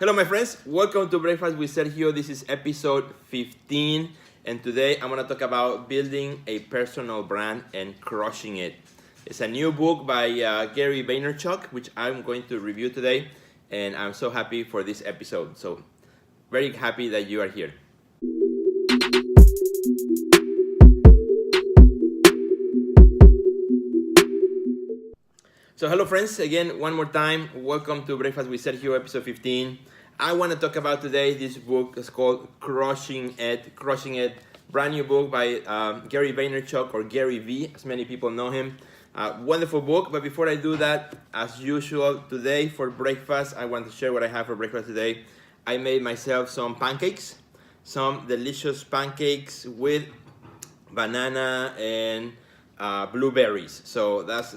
Hello, my friends. Welcome to Breakfast with Sergio. This is episode 15, and today I'm going to talk about building a personal brand and crushing it. It's a new book by Gary Vaynerchuk, which I'm going to review today, and I'm so happy for this episode. So, very happy that you are here. So hello friends, again one more time, welcome to Breakfast with Sergio episode 15. I want to talk about today, this book is called Crushing It, brand new book by Gary Vaynerchuk, or Garyvee, as many people know him. Wonderful book, but before I do that, as usual, today for breakfast, I want to share what I have for breakfast today. I made myself some pancakes, some delicious pancakes with banana and blueberries. So that's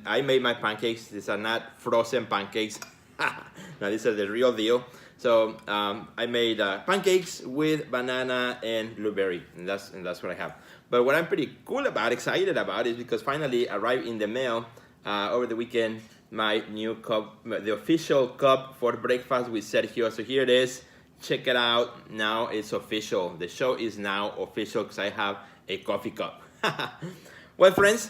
I made my pancakes. These are not frozen pancakes. Now these are the real deal. So I made pancakes with banana and blueberry, and that's what I have. But what I'm pretty excited about is because finally arrived in the mail over the weekend my new cup, the official cup for breakfast with Sergio. So here it is. Check it out. Now it's official. The show is now official because I have a coffee cup. Well, friends,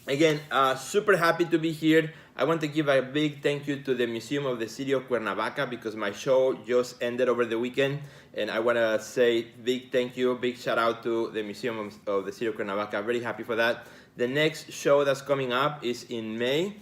again, super happy to be here. I want to give a big thank you to the Museum of the City of Cuernavaca because my show just ended over the weekend, and I want to say big thank you, big shout out to the Museum of the City of Cuernavaca. Very happy for that. The next show that's coming up is in May,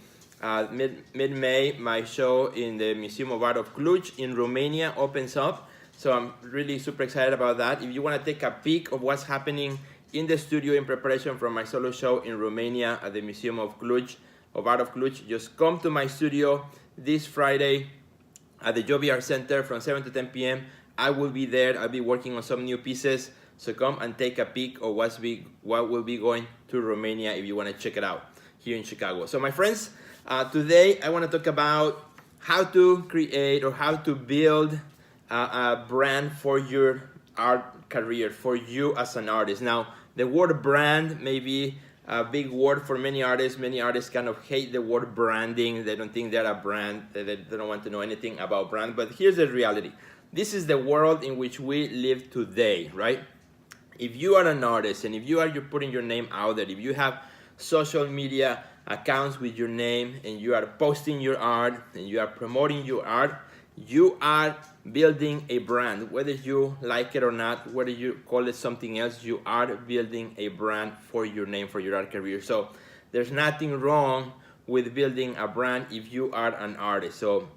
mid-May. My show in the Museum of Art of Cluj in Romania opens up, so I'm really super excited about that. If you want to take a peek of what's happening in the studio in preparation for my solo show in Romania at the Museum of Art of Cluj, just come to my studio this Friday at the Joby Art Center from 7 to 10 p.m. I will be there. I'll be working on some new pieces. So come and take a peek of what will be going to Romania if you want to check it out here in Chicago. So my friends, today I want to talk about how to create or how to build a brand for your art career, for you as an artist. Now, the word brand may be a big word for many artists. Many artists kind of hate the word branding. They don't think they're a brand. They don't want to know anything about brand. But here's the reality. This is the world in which we live today, right? If you are an artist and if you're putting your name out there, if you have social media accounts with your name and you are posting your art and you are promoting your art, you are building a brand. Whether you like it or not, whether you call it something else, you are building a brand for your name, for your art career. So there's nothing wrong with building a brand if you are an artist. So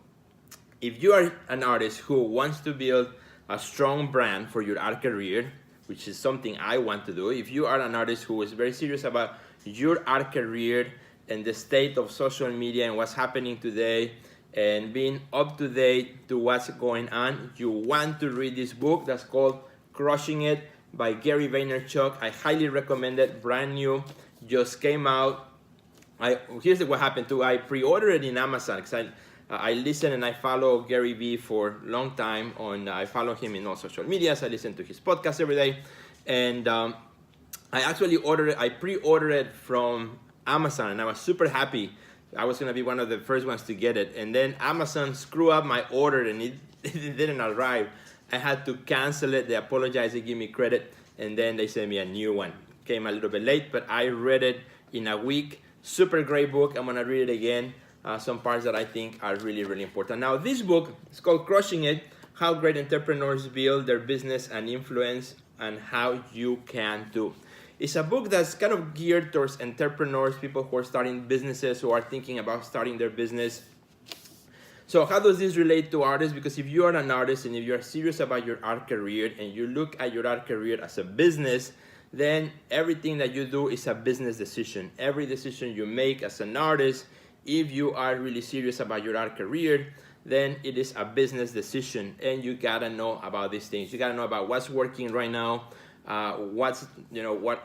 if you are an artist who wants to build a strong brand for your art career, which is something I want to do, if you are an artist who is very serious about your art career and the state of social media and what's happening today, and being up to date to what's going on, you want to read this book that's called Crushing It by Gary Vaynerchuk. I highly recommend it. Brand new, just came out. Here's what happened too. I pre-ordered it in Amazon because I listen and I follow Garyvee for a long time. I follow him in all social medias. I listen to his podcast every day, and I actually pre-ordered it from Amazon, and I was super happy. I was going to be one of the first ones to get it. And then Amazon screwed up my order and it didn't arrive. I had to cancel it. They apologized. They gave me credit. And then they sent me a new one. Came a little bit late, but I read it in a week. Super great book. I'm going to read it again. Some parts that I think are really, really important. Now, this book is called Crushing It, How Great Entrepreneurs Build Their Business and Influence, and How You Can Too. It's a book that's kind of geared towards entrepreneurs, people who are starting businesses, who are thinking about starting their business. So how does this relate to artists? Because if you are an artist and if you are serious about your art career and you look at your art career as a business, then everything that you do is a business decision. Every decision you make as an artist, if you are really serious about your art career, then it is a business decision, and you gotta know about these things. You gotta know about what's working right now. What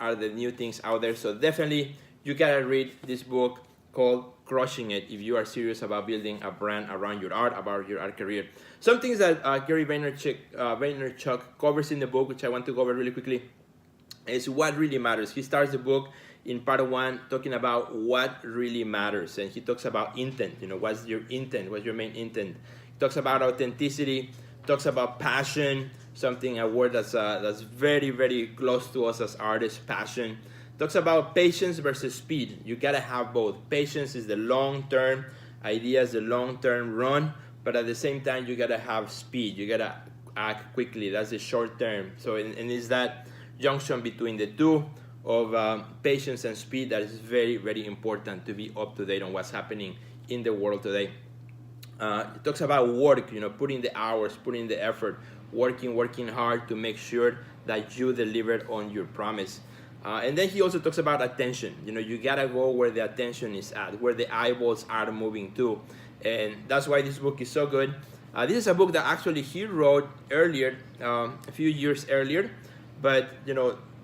are the new things out there. So definitely you gotta read this book called Crushing It if you are serious about building a brand around your art, about your art career. Some things that Gary Vaynerchuk covers in the book, which I want to go over really quickly, is what really matters. He starts the book in part one talking about what really matters, and he talks about intent. What's your intent? What's your main intent? talks about authenticity, talks about passion, something, a word that's very, very close to us as artists, passion. Talks about patience versus speed. You gotta have both. Patience is the long-term idea, is the long-term run, but at the same time, you gotta have speed. You gotta act quickly. That's the short term. So, and it's that junction between the two of patience and speed that is very, very important to be up to date on what's happening in the world today. It talks about work, putting the hours, putting the effort, working hard to make sure that you delivered on your promise. And then he also talks about attention. You gotta go where the attention is at, where the eyeballs are moving to. And that's why this book is so good. This is a book that actually he wrote earlier, a few years earlier, but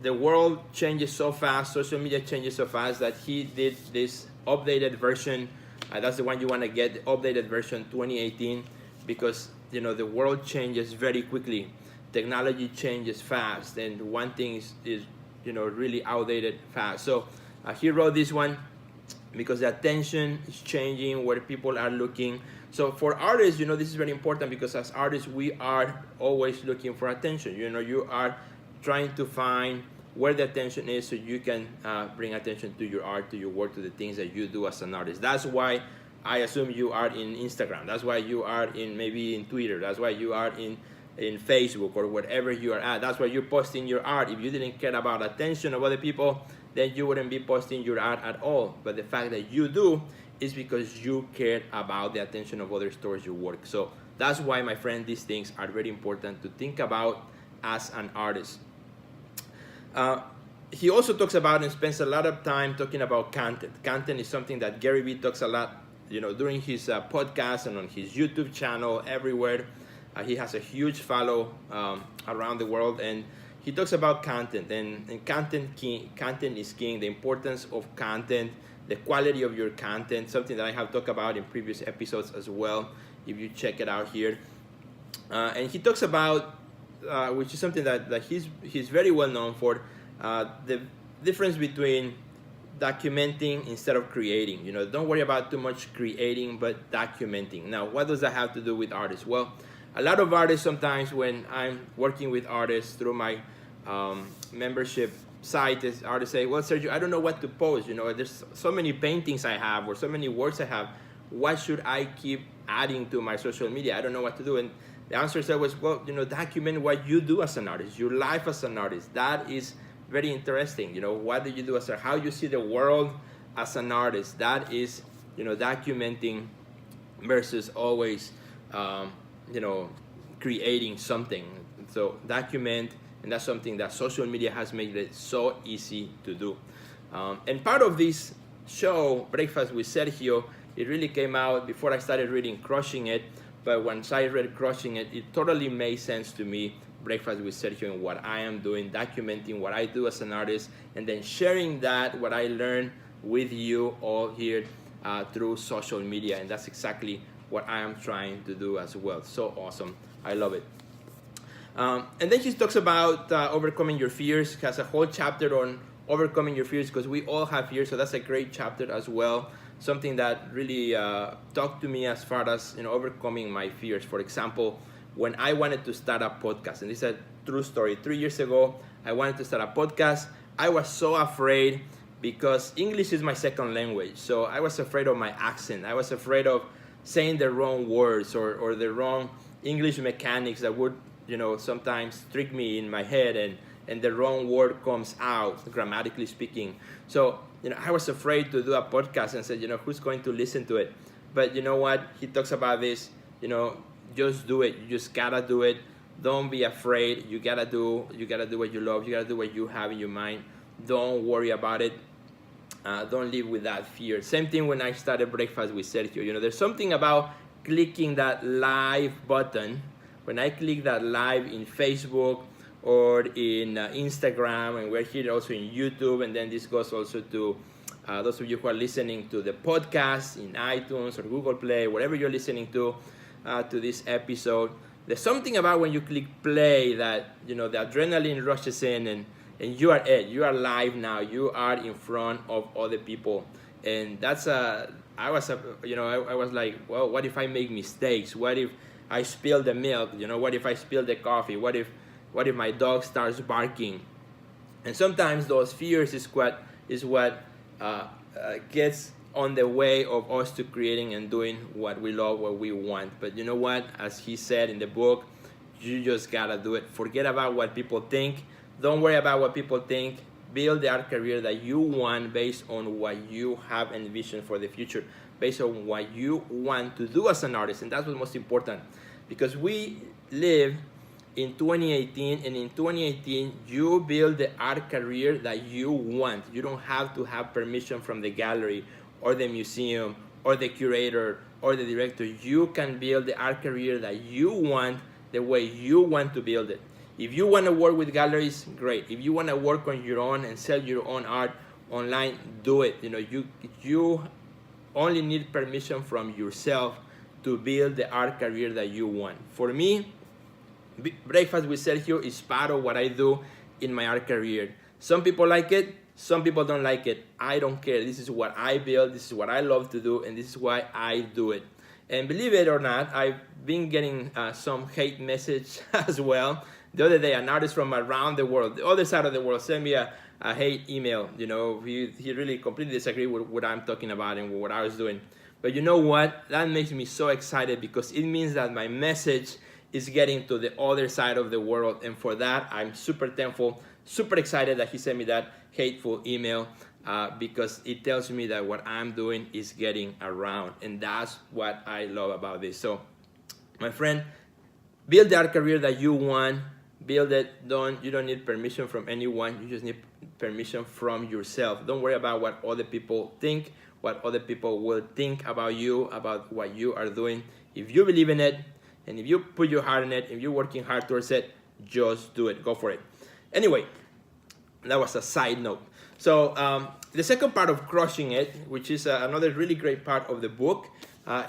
the world changes so fast, social media changes so fast that he did this updated version. That's the one you want to get, the updated version 2018, because the world changes very quickly. Technology changes fast, and one thing is really outdated fast. So he wrote this one because the attention is changing, where people are looking. So for artists, this is very important, because as artists, we are always looking for attention. You are trying to find where the attention is, so you can bring attention to your art, to your work, to the things that you do as an artist. That's why I assume you are in Instagram. That's why you are maybe in Twitter. That's why you are in Facebook or wherever you are at. That's why you're posting your art. If you didn't care about attention of other people, then you wouldn't be posting your art at all. But the fact that you do is because you care about the attention of others towards your work. So that's why, my friend, these things are very important to think about as an artist. He also talks about and spends a lot of time talking about content. Content is something that Garyvee talks a lot, during his podcast and on his YouTube channel, everywhere. He has a huge follow around the world, and he talks about content, and content is king. The importance of content, the quality of your content, something that I have talked about in previous episodes as well, if you check it out here. And he talks about, which is something that he's very well known for, the difference between documenting instead of creating. Don't worry about too much creating, but documenting. Now, what does that have to do with artists? Well, a lot of artists, sometimes when I'm working with artists through my membership site, artists say, well, Sergio, I don't know what to post. There's so many paintings I have, or so many works I have. What should I keep adding to my social media? I don't know what to do. And the answer is always, well, document what you do as an artist, your life as an artist. That is very interesting. What do you do as how you see the world as an artist? That is, documenting versus always, creating something. So document, and that's something that social media has made it so easy to do. And part of this show, Breakfast with Sergio, it really came out before I started reading Crushing It. But once I read Crushing It, it totally made sense to me, Breakfast with Sergio, and what I am doing, documenting what I do as an artist, and then sharing that, what I learned, with you all here through social media. And that's exactly what I am trying to do as well. So awesome. I love it. And then she talks about overcoming your fears. She has a whole chapter on overcoming your fears, because we all have fears. So that's a great chapter as well. Something that really talked to me as far as overcoming my fears. For example, when I wanted to start a podcast, and this is a true story. 3 years ago, I wanted to start a podcast. I was so afraid, because English is my second language. So I was afraid of my accent. I was afraid of saying the wrong words or the wrong English mechanics that would sometimes trick me in my head, and the wrong word comes out, grammatically speaking. So I was afraid to do a podcast, and said, who's going to listen to it? But you know what? He talks about this, just do it. You just gotta do it. Don't be afraid. You gotta do what you love. You gotta do what you have in your mind. Don't worry about it. Don't live with that fear. Same thing when I started Breakfast with Sergio. There's something about clicking that live button. When I click that live in Facebook or in Instagram, and we're here also in YouTube, and then this goes also to those of you who are listening to the podcast in iTunes or Google Play, wherever you're listening to this episode. There's something about when you click play that the adrenaline rushes in, and you are live now. You are in front of other people, And that's I was I was like, well, what if I make mistakes? What if I spill the milk? What if I spill the coffee? What if my dog starts barking? And sometimes those fears is what gets on the way of us to creating and doing what we love, what we want. But you know what? As he said in the book, you just gotta do it. Forget about what people think. Don't worry about what people think. Build the art career that you want based on what you have envisioned for the future, based on what you want to do as an artist. And that's what's most important, because we live in 2018, and in 2018 you build the art career that you want. You don't have to have permission from the gallery or the museum or the curator or the director. You can build the art career that you want the way you want to build it. If you want to work with galleries, great. If you want to work on your own and sell your own art online, do it. You only need permission from yourself to build the art career that you want. For me, Breakfast with Sergio is part of what I do in my art career. Some people like it, some people don't like it. I don't care. This is what I build, this is what I love to do, and this is why I do it. And believe it or not, I've been getting some hate message as well. The other day, an artist from around the world, the other side of the world, sent me a hate email. He really completely disagreed with what I'm talking about and what I was doing. But you know what? That makes me so excited, because it means that my message is getting to the other side of the world. And for that, I'm super thankful, super excited that he sent me that hateful email, because it tells me that what I'm doing is getting around. And that's what I love about this. So, my friend, build the art career that you want. Build it. You don't need permission from anyone. You just need permission from yourself. Don't worry about what other people think, what other people will think about you, about what you are doing. If you believe in it, and if you put your heart in it, if you're working hard towards it, just do it. Go for it. Anyway, that was a side note. So the second part of Crushing It, which is another really great part of the book,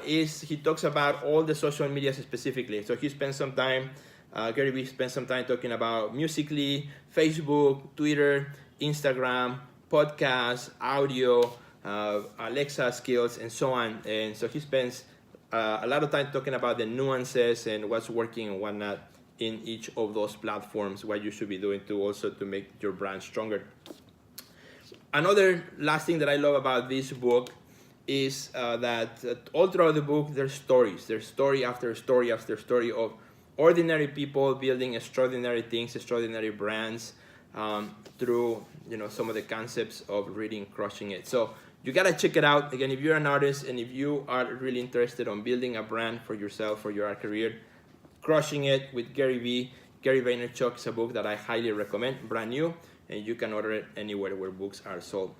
is he talks about all the social medias specifically. So he spends some time, Garyvee spends some time talking about Musical.ly, Facebook, Twitter, Instagram, podcasts, audio, Alexa skills, and so on. And so he spends a lot of time talking about the nuances and what's working and what not in each of those platforms, what you should be doing to make your brand stronger. Another last thing that I love about this book is that all throughout the book there's stories. There's story after story after story of ordinary people building extraordinary things, extraordinary brands, through some of the concepts of reading Crushing It. So you gotta check it out. Again, if you're an artist and if you are really interested on building a brand for yourself, for your art career, Crushing It with Garyvee, Gary Vaynerchuk is a book that I highly recommend, brand new, and you can order it anywhere where books are sold.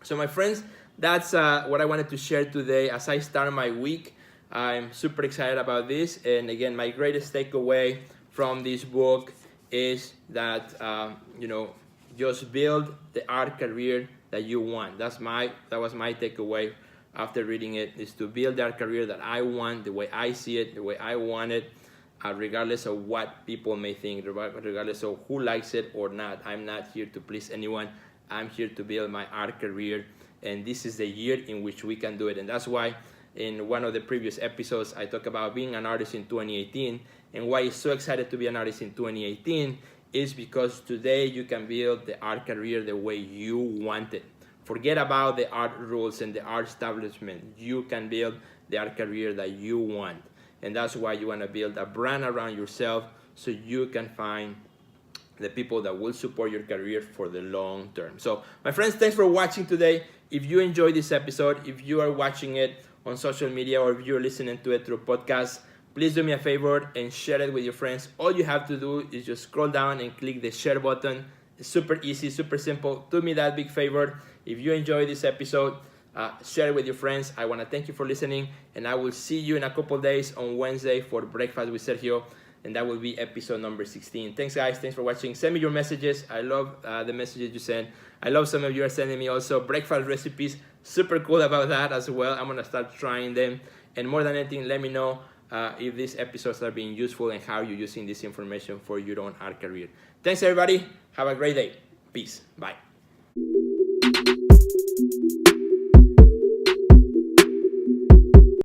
So my friends, that's what I wanted to share today as I start my week. I'm super excited about this. And again, my greatest takeaway from this book is that, just build the art career that you want. That was my takeaway after reading it, is to build the art career that I want, the way I see it, the way I want it, regardless of what people may think, regardless of who likes it or not. I'm not here to please anyone. I'm here to build my art career, and this is the year in which we can do it. And that's why in one of the previous episodes, I talk about being an artist in 2018, and why it's so excited to be an artist in 2018 is because today you can build the art career the way you want it. Forget about the art rules and the art establishment. You can build the art career that you want. And that's why you want to build a brand around yourself, so you can find the people that will support your career for the long term. So my friends, thanks for watching today. If you enjoyed this episode, if you are watching it on social media or if you're listening to it through podcasts, please do me a favor and share it with your friends. All you have to do is just scroll down and click the share button. It's super easy, super simple. Do me that big favor. If you enjoyed this episode, share it with your friends. I want to thank you for listening, and I will see you in a couple days on Wednesday for Breakfast with Sergio, and that will be episode number 16. Thanks, guys. Thanks for watching. Send me your messages. I love the messages you send. I love some of you are sending me also breakfast recipes. Super cool about that as well. I'm going to start trying them. And more than anything, let me know if these episodes are being useful and how you're using this information for your own art career. Thanks, everybody. Have a great day. Peace. Bye.